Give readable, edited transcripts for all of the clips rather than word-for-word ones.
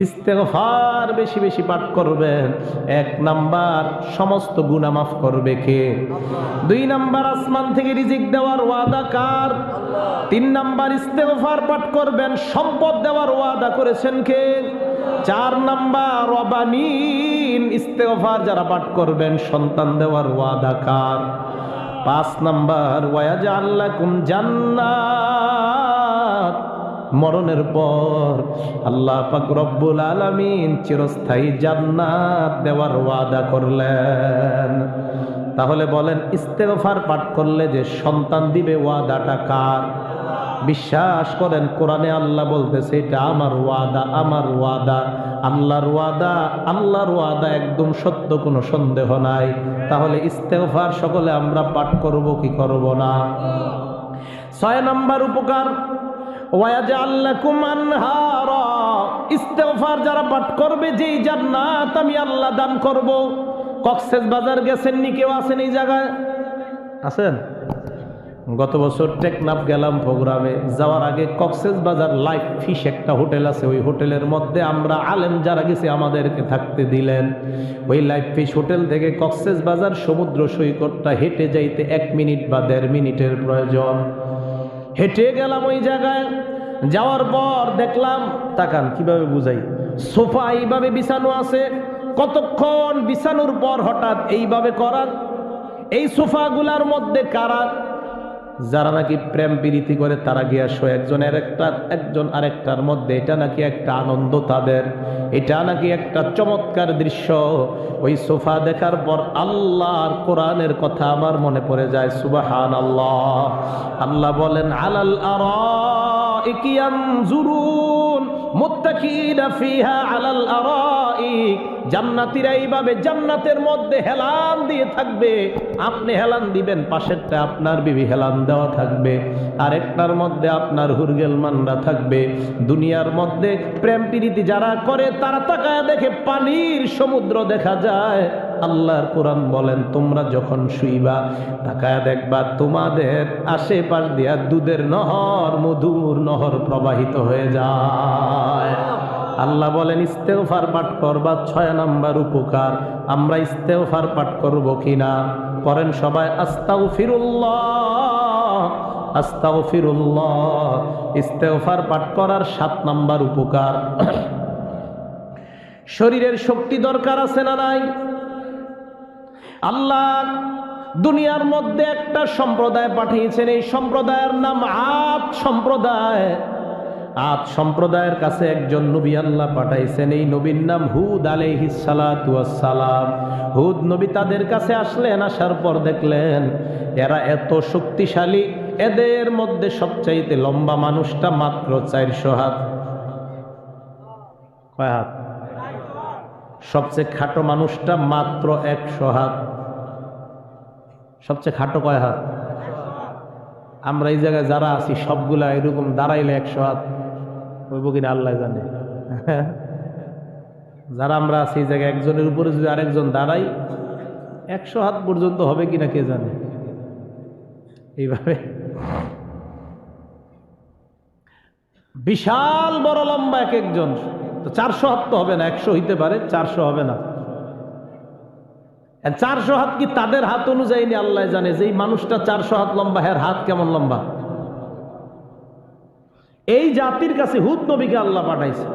ইস্তেগফার বেশি বেশি পাঠ করবেন। ১ নাম্বার, সমস্ত গুনাহ মাফ করবে কে? ২ নাম্বার, আসমান থেকে রিজিক দেওয়ার ওয়াদা কার? ৩ নাম্বার, ইস্তেগফার পাঠ করবেন, সম্পদ দেওয়ার ওয়াদা করেছেন কে? ৪ নাম্বার, রবানিন, ইস্তেগফার যারা পাঠ করবেন সন্তান দেওয়ার ওয়াদা কার? ৫ নাম্বার, ওয়ায়াজআল লাকুম জান্নাত, মরণের পর আল্লাহ পাক রব্বুল আলামিন চিরস্থায়ী জান্নাত দেওয়ার ওয়াদা করলেন। তাহলে বলেন, ইস্তেগফার পাঠ করলে যে সন্তান দিবে ওয়াদাটা কার? বিশ্বাস করেন, কোরআনে আল্লাহ বলতেছে এটা আমার ওয়াদা, আমার ওয়াদা, আল্লাহর ওয়াদা, আল্লাহর ওয়াদা একদম সত্য, কোনো সন্দেহ নাই। তাহলে ইস্তেগফার সকলে আমরা পাঠ করব কি করব না? ৬ নাম্বার উপকার, ওয়ায়াজআল লাকুম আনহারা, ইস্তেগফার যারা পাঠ করবে যেই জান্নাত আমি আল্লাহ দান করব। কক্সবাজার গেছেন নি কেউ? আছেন এই জায়গায়? আছেন? গত বছর টেকনাফ গেলাম প্রোগ্রামে, যাওয়ার আগে কক্সবাজার লাইফ ফিশ একটা হোটেল আছে, ওই হোটেলের মধ্যে আমরা আলেম যারা গেছি আমাদেরকে থাকতে দিলেন। ওই লাইফ ফিশ হোটেল থেকে কক্সবাজার সমুদ্র সৈকতটা হেঁটে যাইতে ১ মিনিট বা ১.৫ মিনিটের প্রয়োজন। হেঁটে গেলাম ওই জায়গায়, যাওয়ার পর দেখলাম, তাকান কিভাবে বুঝাই, সোফা এইভাবে বিছানো আছে, কতক্ষণ বিছানোর পর হঠাৎ এইভাবে করার। এই সোফাগুলার মধ্যে কারা? যারা নাকি প্রেম প্রীতি করে তারা গিয়া শো একজন আরেকটার মধ্যে, এটা নাকি একটা আনন্দ তাদের, এটা নাকি একটা চমৎকার দৃশ্য। ওই সোফা দেখার পর আল্লাহর কোরআনের কথা আমার মনে পড়ে যায়, সুবহানাল্লাহ। আল্লাহ বলেন, আলাল আরাইকি ইয়ানজুরুন মুত্তাকিনা ফিহা আলাল আরাইক, জান্নাতীরা এইভাবে জান্নাতের মধ্যে হেলান দিয়ে থাকবে, আপনি হেলান দিবেন, পাশেরটা আপনার বিবি হেলান দেওয়া থাকবে, আরেকটার মধ্যে আপনার হুরগেলমানরা থাকবে। দুনিয়ার মধ্যে প্রেম প্রীতি যারা করে তারা তাকায় দেখে পানির সমুদ্র দেখা যায়। আল্লাহর কোরআন বলেন, তোমরা যখন শুইবা তাকায় দেখবা তোমাদের আশেপাশ দিয়া দুধের নহর, মধুর নহর প্রবাহিত হয়ে যায়। আল্লাহ বলেন, ইস্তেগফার পাঠ করবা। ৬ নাম্বার উপকার, আমরা ইস্তেগফার পাঠ করব কিনা? করেন সবাই, আস্তাগফিরুল্লাহ, আস্তাগফিরুল্লাহ। ইস্তেগফার পাঠ করার ৭ নাম্বার উপকার, শরীরের শক্তি দরকার আছে না নাই? আল্লাহ দুনিয়ার মধ্যে একটা সম্প্রদায় পাঠিয়েছেন, এই সম্প্রদায়ের নাম আদ সম্প্রদায়। আদ সম্প্রদায়ের কাছে একজন নবী আল্লাহ পাঠাইছেন, এই নবীর নাম হুদ আলাইহিস সালাতু ওয়াস সালাম। হুদ নবী তাদের কাছে আসলেন, আসার পর দেখলেন এরা এত শক্তিশালী, এদের মধ্যে সবচাইতে লম্বা মানুষটা মাত্র ৪০০ হাত। কয় হাত? সবচেয়ে খাটো মানুষটা মাত্র ১০০ হাত। সবচেয়ে খাটো কয় হাত? আমরা এই জায়গায় যারা আছি সবগুলা এরকম দাঁড়াইলে ১০০ হাত হইব কিনা আল্লাহ জানে। যারা আমরা আছি এই জায়গায় একজনের উপরে যদি আরেকজন দাঁড়াই ১০০ হাত পর্যন্ত হবে কিনা কে জানে। এইভাবে বিশাল বড় লম্বা এক একজন। তো ৪০০ হাত তো হবে না, ১০০ হইতে পারে, ৪০০ হবে না। ৪০০ হাত কি তাদের হাত অনুযায়ী নি আল্লাহ জানে। যেই মানুষটা ৪০০ হাত লম্বা, এর হাত কেমন লম্বা। এই জাতির কাছে হুদ নবীকে আল্লাহ পাঠাইছে।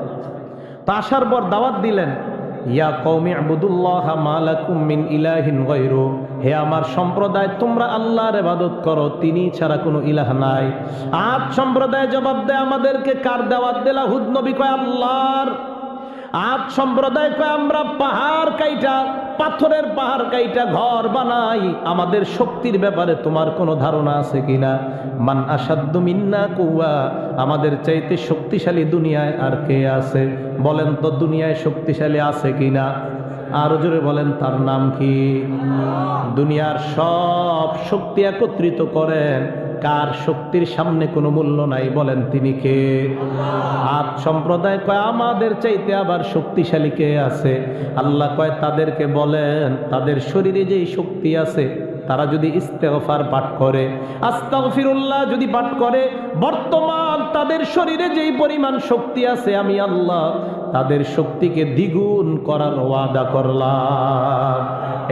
তা আসার পর দাওয়াত দিলেন, ইয়া কওমি ইবুদুল্লাহা মা লাকুম মিন ইলাহিন গায়রু, হে আমার সম্প্রদায় তোমরা আল্লাহর ইবাদত করো, তিনি ছাড়া কোনো ইলাহ নাই। আদ সম্প্রদায় জবাব দেয়, আমাদেরকে কার দাওয়াত দিলা? হুদ নবী কয় আল্লাহর। আদ সম্প্রদায় কয় আমরা পাহাড় কাইটা, পাথরের পাহাড় কাইটা ঘর বানাই, আমাদের শক্তির ব্যাপারে তোমার কোনো ধারণা আছে কিনা? মান আসাদ্দু মিন্না কুওয়া, আমাদের চাইতে শক্তিশালী দুনিয়ায় আর কে আছে? বলেন তো দুনিয়ায় শক্তিশালী আছে কিনা? আরো জোরে বলেন, তার নাম কি? দুনিয়ার সব শক্তি একত্রিত করেন, কার শক্তির সামনে কোনো মূল্য নাই? বলেন তিনি কে? আদ সম্প্রদায় কয় আমাদের চাইতে আবার শক্তিশালী কে আছে? আল্লাহ কয় তাদেরকে বলেন, তাদের শরীরে যেই শক্তি আছে তারা যদি ইস্তেগফার পাঠ করে, আস্তাগফিরুল্লাহ যদি পাঠ করে, বর্তমান তাদের শরীরে যেই পরিমাণ শক্তি আছে আমি আল্লাহ তাদের শক্তিকে দ্বিগুণ করার ওয়াদা করলাম।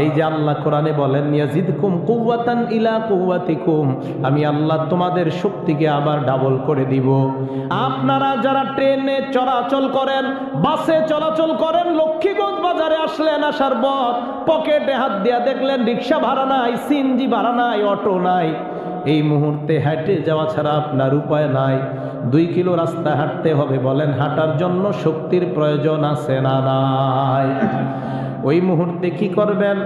এই যে আল্লাহ কোরআনে বলেন ইয়াজিদকুম কুওয়াতান ইলা কুওয়াতিকুম, আমি আল্লাহ তোমাদের শক্তিকে আবার ডাবল করে দিব। আপনারা যারা ট্রেনে চলাচল করেন, বাসে চলাচল করেন, লক্ষ্মীগঞ্জ বাজারে আসলেন, আসার পর পকেটে হাত দিয়া দেখলেন রিক্সা ভাড়া নাই, সিএনজি ভাড়া নাই, অটো নাই, এই মুহূর্তে হেঁটে যাওয়া ছাড়া আপনার উপায় নাই। 2 কিলো রাস্তা হাঁটতে হবে, বলেন হাঁটার জন্য শক্তির প্রয়োজন আছে না নাই? ওই মুহূর্তে কি করবেন?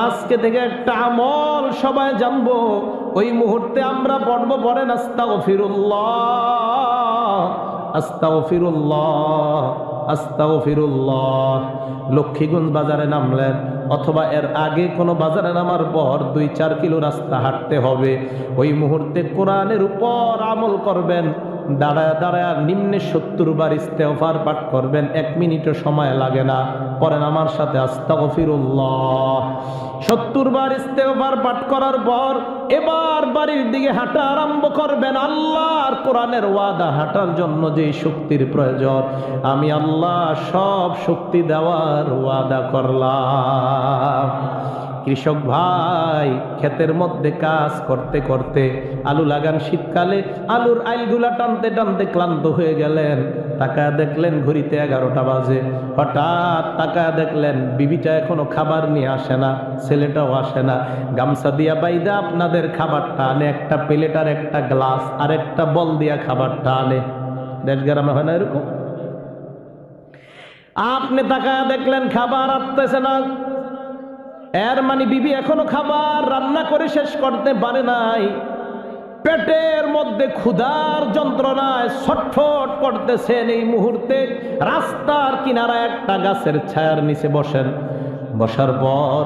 আজকে থেকে একটা আমল সবাই জানবো। ওই মুহূর্তে আমরা পড়বো, পড়েন আস্তাগফিরুল্লাহ আস্তাগফিরুল্লাহ আস্তাগফিরুল্লাহ। লক্ষ্মীগঞ্জ বাজারে নামলেন অথবা এর আগে কোনো বাজারে নামার পর 2-4 কিলো রাস্তা হাঁটতে হবে। ওই মুহূর্তে কোরআনের উপর আমল করবেন, দাঁড়ায় দাঁড়ায় নিম্নে 70 বার ইস্তেগফার পাঠ করবেন, 1 মিনিটও সময় লাগে না। পরেন আমার সাথে আস্তাগফিরুল্লাহ। 70 বার ইস্তেগফার পাঠ করার পর এবার বাড়ির দিকে হাঁটা আরম্ভ করবেন। আল্লাহর কোরআনের ওয়াদা, হাঁটার জন্য যে শক্তির প্রয়োজন আমি আল্লাহ সব শক্তি দেওয়ার ওয়াদা করলাম। কৃষক ভাই ক্ষেতের মধ্যে কাজ করতে করতে, আলু লাগান শীতকালে, আলুর আইলগুলা টানতে টানতে ক্লান্ত হয়ে গেলেন। তাকায় দেখলেন ঘড়িতে 11টা বাজে। হঠাৎ তাকায় দেখলেন বিবিটা এখনো খাবার নিয়ে আসে না, ছেলেটাও আসে না। গামছা দিয়া বাইদা আপনাদের খাবারটা আনে, একটা প্লেট আর একটা গ্লাস আর একটা বল দিয়া খাবারটা আনে। দেশ গ্রামে হয় না এরকম? আপনি তাকায় দেখলেন খাবার আসতেছে না, এর মানে বিবি এখনো খাবার রান্না করে শেষ করতে পারে নাই। পেটের মধ্যে ক্ষুধার যন্ত্রণায় ছটফট করতেছেন। এই মুহূর্তে রাস্তার কিনারায় একটা গাছের ছায়ার নিচে বসেন। বসার পর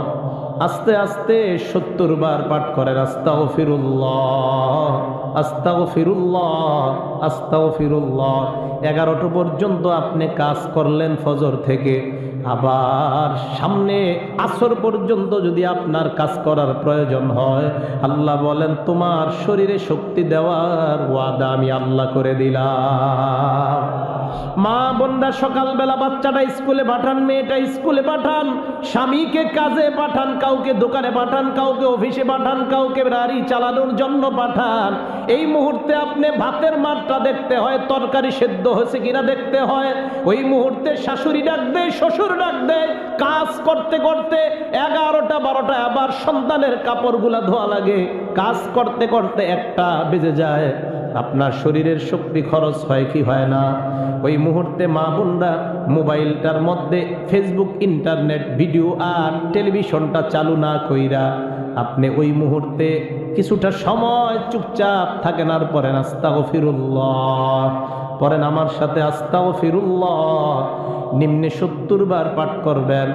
আস্তে আস্তে 70 বার পাঠ করেন আস্তাগফিরুল্লাহ আস্তাগফিরুল্লাহ আস্তাগফিরুল্লাহ। 11টা পর্যন্ত আপনি কাজ করলেন ফজর থেকে, আবার সামনে আসর পর্যন্ত যদি আপনার কাজ করার প্রয়োজন হয়, আল্লাহ বলেন তোমার শরীরে শক্তি দেওয়ার ওয়াদা আমি আল্লাহ করে দিলাম। মা বোনরা সকালবেলা বাচ্চাটা স্কুলে পাঠান, মেয়েটা স্কুলে পাঠান, স্বামীকে কাজে পাঠান, কাউকে দোকানে পাঠান, কাউকে অফিসে পাঠান, কাউকে গাড়ি চালানোর জন্য পাঠান। এই মুহূর্তে আপনি ভাতের মাত্রা দেখতে হয়, তরকারি সেদ্ধ হয়েছে কিনা দেখতে হয়। ওই মুহূর্তে শাশুড়ি ডাক দেয়, শ্বশুর ডাক দেয়। কাজ করতে করতে 11টা 12টা, আবার সন্তানের কাপড়গুলা ধোয়া লাগে। কাজ করতে করতে 1টা বেজে যায়। আপনার শরীরের শক্তি খরচ হয় কি হয় না? ওই মুহূর্তে মা বোনরা মোবাইলটার মধ্যে ফেসবুক, ইন্টারনেট, ভিডিও আর টেলিভিশনটা চালু না কইরা আপনি ওই মুহূর্তে কিছুটা সময় চুপচাপ থাকেন আর পড়েন আস্তাগফিরুল্লাহ। পড়েন আমার সাথে আস্তাগফিরুল্লাহ। নিম্নে 70 বার পাঠ করবেন।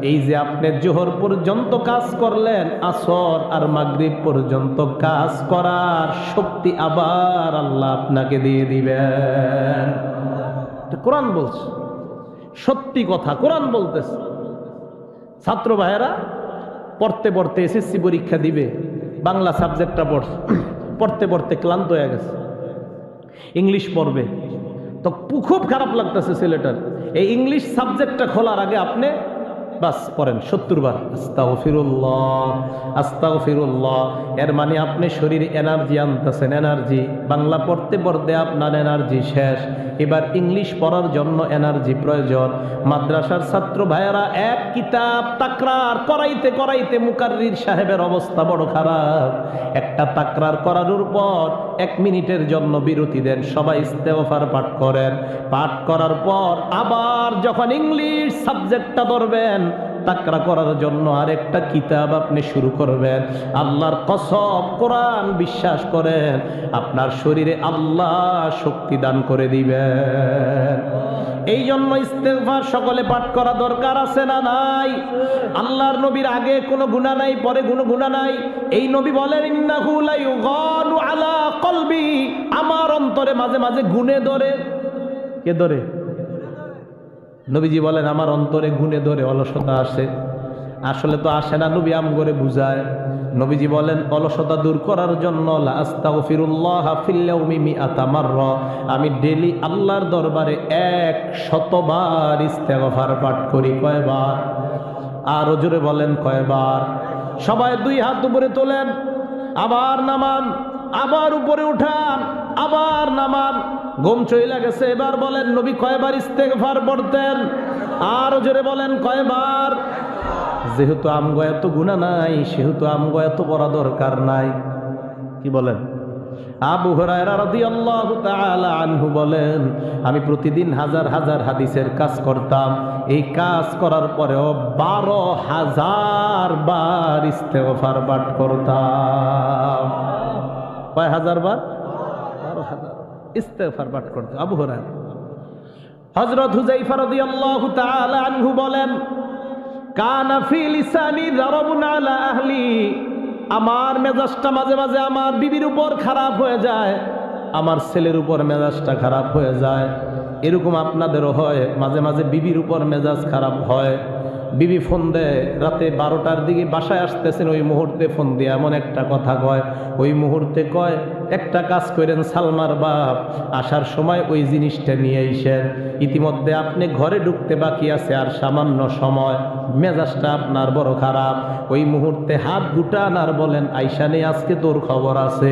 এই যে আপনি জোহর পর্যন্ত কাজ করলেন, আসর আর মাগরিব পর্যন্ত কাজ করার শক্তি আবার আল্লাহ আপনাকে দিয়ে দিবেন। কোরআন বলছে, সত্যি কথা কোরআন বলতেছে। ছাত্র ভাইয়েরা পড়তে পড়তে এসএসসি পরীক্ষা দিবে, বাংলা সাবজেক্টটা পড়তে পড়তে ক্লান্ত হয়ে গেছে, ইংলিশ পড়বে। তো খুব খারাপ লাগতেছে ছেলেটার। এই ইংলিশ সাবজেক্টটা খোলার আগে আপনি বাস পড়েন 70 বার আস্তাগফিরুল্লাহ আস্তাগফিরুল্লাহ। এর মানে আপনি শরীরে এনার্জি আনতেছেন, এনার্জি। বাংলা পড়তে পড়তে আপনার এনার্জি শেষ, এবার ইংলিশ পড়ার জন্য এনার্জি প্রয়োজন। মাদ্রাসার ছাত্র ভাইয়েরা এক কিতাব তাকরার করাইতে করাইতে মুকাররির সাহেবের অবস্থা বড় খারাপ। একটা তাকরার করানোর পর 1 মিনিটের জন্য বিরতি দেন, সবাই ইস্তেগফার পাঠ করেন। পাঠ করার পর আবার যখন ইংলিশ সাবজেক্টটা ধরবেন, তাকরা করার জন্য আরেকটা কিতাব আপনি শুরু করবেন। আল্লাহর কসম, কোরআন বিশ্বাস করেন, আপনার শরীরে আল্লাহ শক্তি দান করে দিবেন। এই জন্য ইস্তেগফার সকলে পাঠ করা দরকার আছে না নাই? আল্লাহর নবীর আগে কোনো গুনাহ নাই, পরে কোনো গুনাহ নাই। এই নবী বলেন ইন্নাহু লা ইউগানু আলা কলবি, আমার অন্তরে মাঝে মাঝে গুনে ধরে। কে ধরে? নবীজি বলেন আমার অন্তরে গুনে ধরে, অলসতা আসে। আসলে তো আসে না, নবী আম করে বুঝায়। নবীজি বলেন অলসতা দূর করার জন্য লা আস্তাগফিরুল্লাহ ফিল ইয়াউমি মিআতা মাররা, আমি ডেইলি আল্লাহর দরবারে 100 বার ইস্তেগফার পাঠ করি। কয়বার? আরো জোরে বলেন কয়বার? সবাই দুই হাত উপরে তোলেন, আবার নামান, আবার উপরে উঠান, আবার নামান। ঘুম চইলা গেছে, এবার বলেন নবী কয়বার ইস্তেগফার পড়তেন? আরো জোরে বলেন কয়বার? যেহেতু আমগো এত গুনাহ নাই, সেহেতু আমগো এত পড়া দরকার নাই। কি বলেন? আবু হুরায়রা রাদিয়াল্লাহু তাআলা আনহু বলেন, আমি প্রতিদিন হাজার হাজার হাদিসের কাজ করতাম। এই কাজ করার পরেও 12,000 বার ইস্তেগফার পাঠ করতাম। কয় হাজার বার? 12,000 ইস্তেগফার পাঠ করতাম আবু হুরায়রা। হযরত হুযায়ফা রাদিয়াল্লাহু তাআলা আনহু বলেন, কানা ফি লিসানি যারাবুন আলা আহলি, আমার মেজাজটা মাঝে মাঝে আমার বিবির উপর খারাপ হয়ে যায়, আমার ছেলের উপর মেজাজটা খারাপ হয়ে যায়। এরকম আপনাদেরও হয়? মাঝে মাঝে বিবির উপর মেজাজ খারাপ হয়। বিবি ফোন দেয় রাতে 12টার দিকে, বাসায় আসতেছেন, ওই মুহূর্তে ফোন দিয়ে এমন একটা কথা কয়, ওই মুহূর্তে কয় একটা কাজ করেন সালমার বাপ, আসার সময় ওই জিনিসটা নিয়ে আইসেন। ইতিমধ্যে আপনি ঘরে ঢুকতে বাকি আছে আর সামান্য সময়, মেজাজটা আপনার বড় খারাপ। ওই মুহূর্তে হাত গুটান আর বলেন, আইসা নেই, আজকে তোর খবর আছে,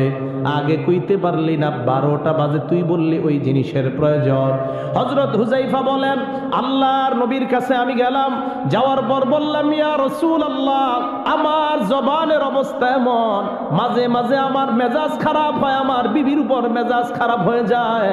আগে কইতে পারলি না, 12টা বাজে তুই বললি ওই জিনিসের প্রয়োজন। হযরত হুযায়ফা বলেন, আল্লাহর নবীর কাছে আমি গেলাম, যাওয়ার পর বললাম, ইয়া রাসূলুল্লাহ, আমার জবানের অবস্থা এমন, মাঝে মাঝে আমার মেজাজ খারাপ হয়, আমার বিবির উপর মেজাজ খারাপ হয়ে যায়,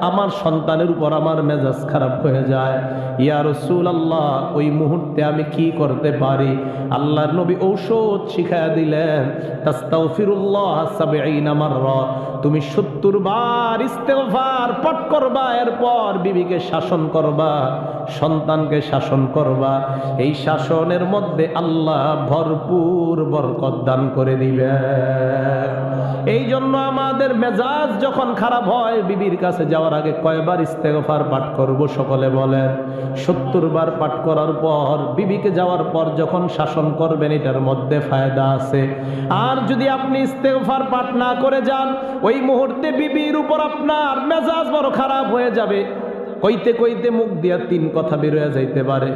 আমার সন্তানের উপর আমার মেজাজ খারাপ হয়ে যায়। ইয়া রাসূলুল্লাহ, ওই মুহূর্তে আমি কি করতে পারি? আল্লাহর নবী ঔষধ শিখায়া দিলেন, তাস্তাগফিরুল্লাহ 70 মাররা, তুমি 70 বার ইস্তেগফার পাঠ করবা, এরপর বিবিকে শাসন করবা, সন্তানকে শাসন করবা। এই শাসনের মধ্যে আল্লাহ ভরপুর বরকত দান করে দিবেন। এই জন্য আমাদের মেজাজ যখন খারাপ হয়, বিবির কাছে যাওয়ার আগে কয়বার ইস্তেগফার পাঠ করব? সকলে বলেন। 70 বার পাঠ করার পর বিবিকে যাওয়ার পর যখন শাসন করবেন, এটার মধ্যে ফায়দা আছে। আর যদি আপনি ইস্তেগফার পাঠ না করে যান, ওই মুহূর্তে বিবির উপর আপনার মেজাজ বড় খারাপ হয়ে যাবে। কইতে কইতে মুখ দিয়া 3 কথা বের হয়ে যাইতে পারে,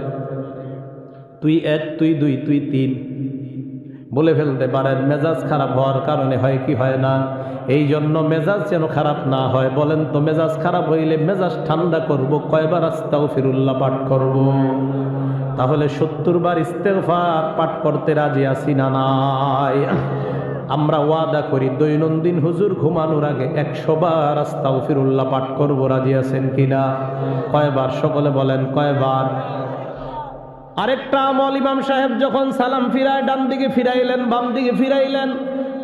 তুই 1, তুই 2, তুই 3 বলে ফেলতে পারেন। মেজাজ খারাপ হওয়ার কারণে হয় কি হয় না? এই জন্য মেজাজ যেন খারাপ না হয়। বলেন তো, মেজাজ খারাপ হইলে মেজাজ ঠান্ডা করব কয়বার আস্তাগফিরুল্লাহ পাঠ করব? তাহলে 70 বার ইস্তেগফার পাঠ করতে রাজি আছি না নাই? আমরা ওয়াদা করি দৈনন্দিন হুজুর ঘুমানোর আগে 100 বার আস্তাগফিরুল্লাহ পাঠ করব, রাজি আছেন কিনা? কয়বার? সকলে বলেন কয়বার? আরেকটা আমল, ইমাম সাহেব যখন সালাম ফিরায়, ডান দিকে ফিরাইলেন, বাম দিকে ফিরাইলেন,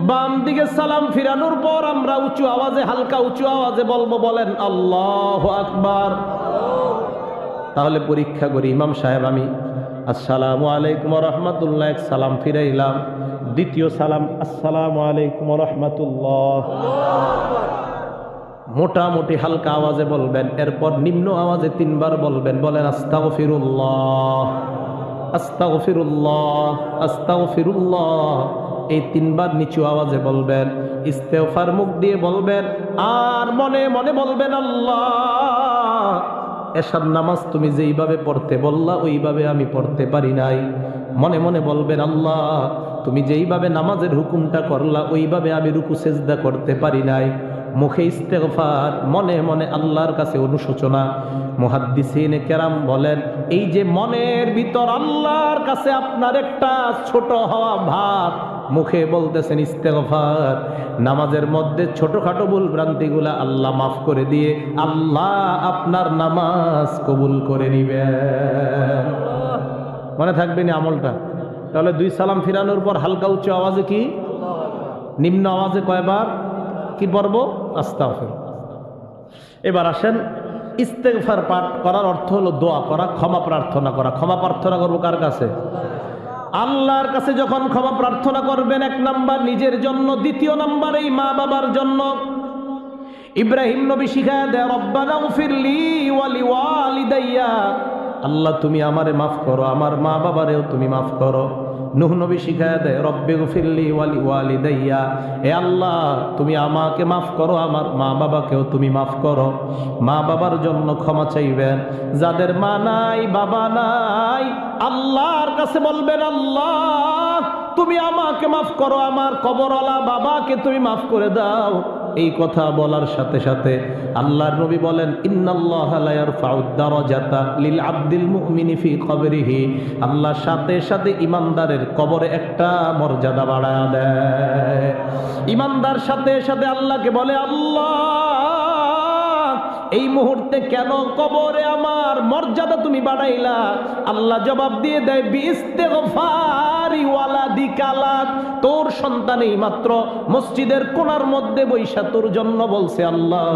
বাম দিকে সালাম ফিরানোর পর আমরা উঁচু আওয়াজে, হালকা উঁচু আওয়াজে বলবো, বলেন আল্লাহু আকবার। তাহলে পরীক্ষা করি, ইমাম সাহেব আমি আসসালামু আলাইকুম ওয়া রাহমাতুল্লাহ, এক সালাম ফিরাইলাম, দ্বিতীয় সালাম আসসালামু আলাইকুম ওয়া রাহমাতুল্লাহ, মোটামুটি হালকা আওয়াজে বলবেন। এরপর নিম্ন আওয়াজে 3 বার বলবেন, বলেন আস্তাগফিরুল্লাহ, আস্তাগফিরুল্লাহ, আস্তাগফিরুল্লাহ। এই 3 বার নিচু আওয়াজে বলবেন। ইস্তেগফার মুখ দিয়ে বলবেন, আর মনে মনে বলবেন, আল্লাহ, এশার নামাজ তুমি যেইভাবে পড়তে বললা ওইভাবে আমি পড়তে পারি নাই। মনে মনে বলবেন, আল্লাহ, তুমি যেইভাবে নামাজের হুকুমটা করলা ওইভাবে আমি রুকু সেজদা করতে পারি নাই। মুখে ইস্তেগফার, মনে মনে আল্লাহর কাছে অনুশোচনা। মুহাদ্দিসিনে কেরাম বলেন, এই যে মনের ভিতর আল্লাহর কাছে আপনার একটা ছোট হওয়া ভাব, মুখে বলতেছেন ইস্তেগফার, নামাজের মধ্যে ছোটখাটো ভুল ভ্রান্তিগুলা আল্লাহ মাফ করে দিয়ে আল্লাহ আপনার নামাজ কবুল করে নিবেন। মনে থাকবে না আমলটা? তাহলে 2 সালাম ফিরানোর পর হালকা উচ্চ আওয়াজে কি, নিম্ন আওয়াজে কয়বার কি পড়ব? আস্তাগফির। এবার আসেন, ইস্তেগফার পাঠ করার অর্থ হলো দোয়া করা, ক্ষমা প্রার্থনা করা। ক্ষমা প্রার্থনা করবো কার কাছে? আল্লাহর কাছে। যখন ক্ষমা প্রার্থনা করবেন, 1 নাম্বার নিজের জন্য, 2 নাম্বার এই মা বাবার জন্য। ইব্রাহিম নবী শিখায়া দেয়, রব্বানা গফিরলি ওয়া লিওয়ালিদাইয়া, আল্লাহ তুমি আমারে মাফ করো, আমার মা বাবারেও তুমি মাফ করো। নূহ নবী শিখায়া দেয় রব্বিগফিরলি ওয়ালি ওয়ালিদাইয়া, এ আল্লাহ তুমি আমাকে মাফ করো, আমার মা বাবাকেও তুমি মাফ করো। মা বাবার জন্য ক্ষমা চাইবেন। যাদের মা নাই বাবা নাই, আল্লাহর কাছে বলবেন আল্লাহ তুমি আমাকে মাফ করো, আমার কবরওয়ালা বাবাকে তুমি মাফ করে দাও। এই কথা বলার সাথে সাথে আল্লাহর নবী বলেন ইন্নাল্লাহা লা ইয়ারফাউদ দারাজাতা লিল আবদিল মুমিনি ফি কবরিহি, আল্লাহ সাথে সাথে ইমানদারের কবরে একটা মর্যাদা বাড়ায়া দেয়। ইমানদার সাথে সাথে আল্লাহকে বলে আল্লাহ এই মুহূর্তে কেন কবরে আমার মর্যাদা তুমি বাড়াইলা? আল্লাহ জবাব দিয়ে দেয় বিইস্তিগফারি ওয়ালাদিকা লাক, তোর সন্তান এই মাত্র মসজিদের কোণার মধ্যে বৈশা তোর জন্য বলছে আল্লাহ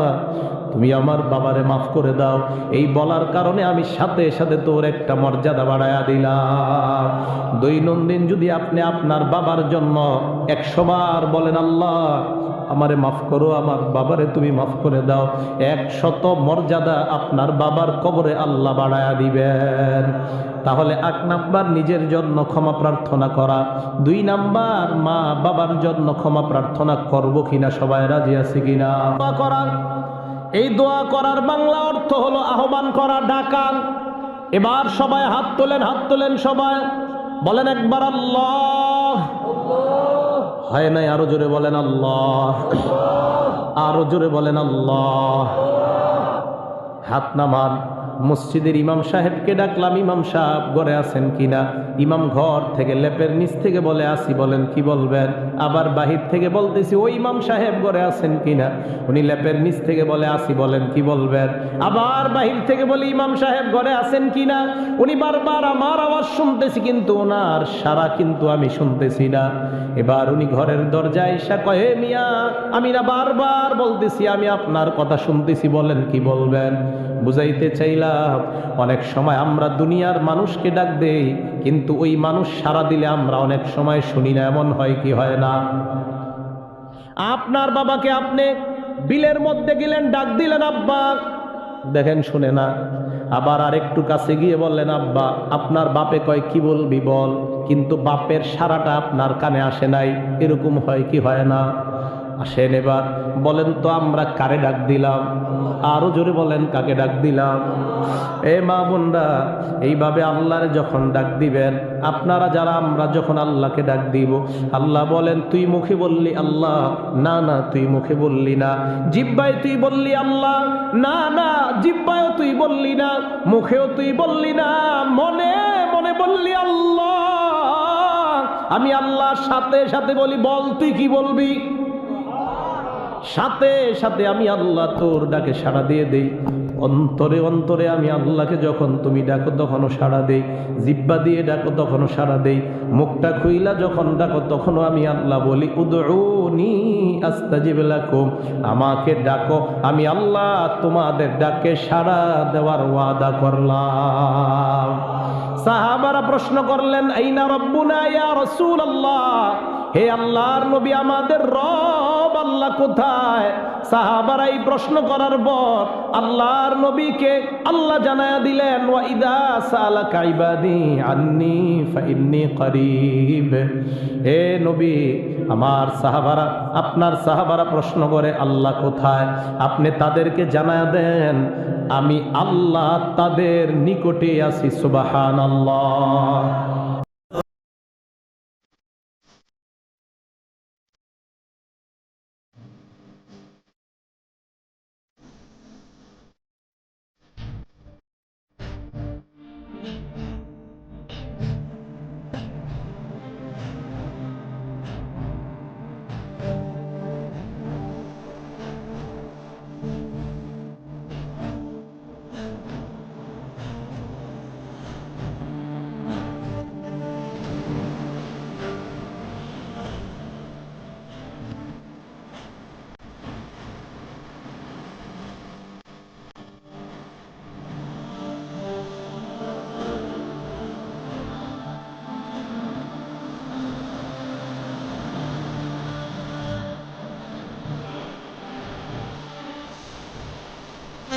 তুমি আমার বাবারে মাফ করে দাও। এই বলার কারণে আমি সাথে সাথে তোর একটা মর্যাদা বাড়ায়া দিলাম। দৈনন্দিন যদি আপনি আপনার বাবার জন্য 100 বার বলেন আল্লাহ আমারে মাফ করো, আমার বাবারে তুমি মাফ করে দাও, 100 মর্যাদা আপনার বাবার কবরে আল্লাহ বাড়ায়া দিবেন। তাহলে 1 নাম্বার নিজের জন্য ক্ষমা প্রার্থনা করা, 2 নাম্বার মা বাবার জন্য ক্ষমা প্রার্থনা করব কিনা, সবাই রাজি আছে কিনা? দোয়া করা, এই দোয়া করার বাংলা অর্থ হলো আহ্বান করা, ডাকা। এবার সবাই হাত তোলেন সবাই বলেন একবার আল্লাহ। হয় নাই? আরো জোরে বলেন আল্লাহ, আরো জোরে বলেন আল্লাহ। হাত নামান। মসজিদের ইমাম সাহেবকে ডাকলাম, ইমাম সাহেব ঘরে আছেন কিনা? ইমাম ঘর থেকে লেপের নিচ থেকে বলে আসি, বলেন কি বলবেন? আবার বাহির থেকে বলতেছি ওই ইমাম সাহেব ঘরে আছেন কিনা? উনি লেপের নিচ থেকে বলে আসি, বলেন কি বলবেন? আবার বাহির থেকে বলি ইমাম সাহেব ঘরে আছেন কিনা? উনি বারবার আমার আওয়াজ শুনতেছি কিন্তু ওনার সারা কিন্তু আমি শুনতেছি না। এবার উনি ঘরের দরজায় এসে কয় হে মিয়া, আমি না বারবার বলতেছি আমি আপনার কথা শুনতেছি, বলেন কি বলবেন? বুঝাইতে চাইলাম অনেক সময় আমরা দুনিয়ার মানুষকে ডাক দেই কিন্তু ওই মানুষ সারা দিলে আমরা অনেক সময় শুনি না, এমন হয় কি হয় না? আপনার বাবাকে আপনি বিলের মধ্যে গেলেন, ডাক দিলেন আব্বা, দেখেন শুনে না। আবার আরেকটু কাছে গিয়ে বললেন আব্বা, আপনার বাপে কয় কি বলবি বল, কিন্তু বাপের সারাটা আপনার কানে আসে নাই, এরকম হয় কি হয় না? আসেন এবার বলেন তো আমরা কারে ডাক দিলাম? আরো জোরে বলেন কাকে ডাক দিলাম? এ মা বোনরা, এইভাবে আল্লাহরে যখন ডাক দিবেন, আপনারা যারা আমরা যখন আল্লাহকে ডাক দিব, আল্লাহ বলেন তুই মুখে বললি আল্লাহ, না না তুই মুখে বললি না, জিহ্বায় তুই বললি আল্লাহ, না না জিহ্বায়ও তুই বললি না, মুখেও তুই বললি না, মনে মনে বললি আল্লাহ। আমি আল্লাহর সাথে সাথে বলি বল তুই কি বলবি? সাথে সাথে আমি আল্লাহ তোর ডাকে সাড়া দিয়ে দেই। অন্তরে অন্তরে আমি আল্লাহকে যখন তুমি ডাকো তখনও সাড়া দেই, জিহ্বা দিয়ে ডাকো তখনও সাড়া দেই, মুখটা খুইলা যখন ডাকো তখনও আমি আল্লাহ বলি উদউনি আস্তাজিব লাকুম, আমাকে ডাকো আমি আল্লাহ তোমাদের ডাকে সাড়া দেওয়ার ওয়াদা করলাম। সাহাবারা প্রশ্ন করলেন আইনা রব্বুনা ইয়া রাসূলুল্লাহ, হে আল্লাহর নবী আমাদের রব আল্লাহ কোথায়? সাহাবারা এই প্রশ্ন করার পর আল্লাহর নবীকে আল্লাহ জানায়া দিলেন ওয়া ইযা সালাকা ইবাদি আন্নী ফাইন্নী করিব। হে নবী, আমার সাহাবারা, আপনার সাহাবারা প্রশ্ন করে আল্লাহ কোথায়, আপনি তাদেরকে জানায়া দেন আমি আল্লাহ তাদের নিকটে আছি। সুবহানাল্লাহ।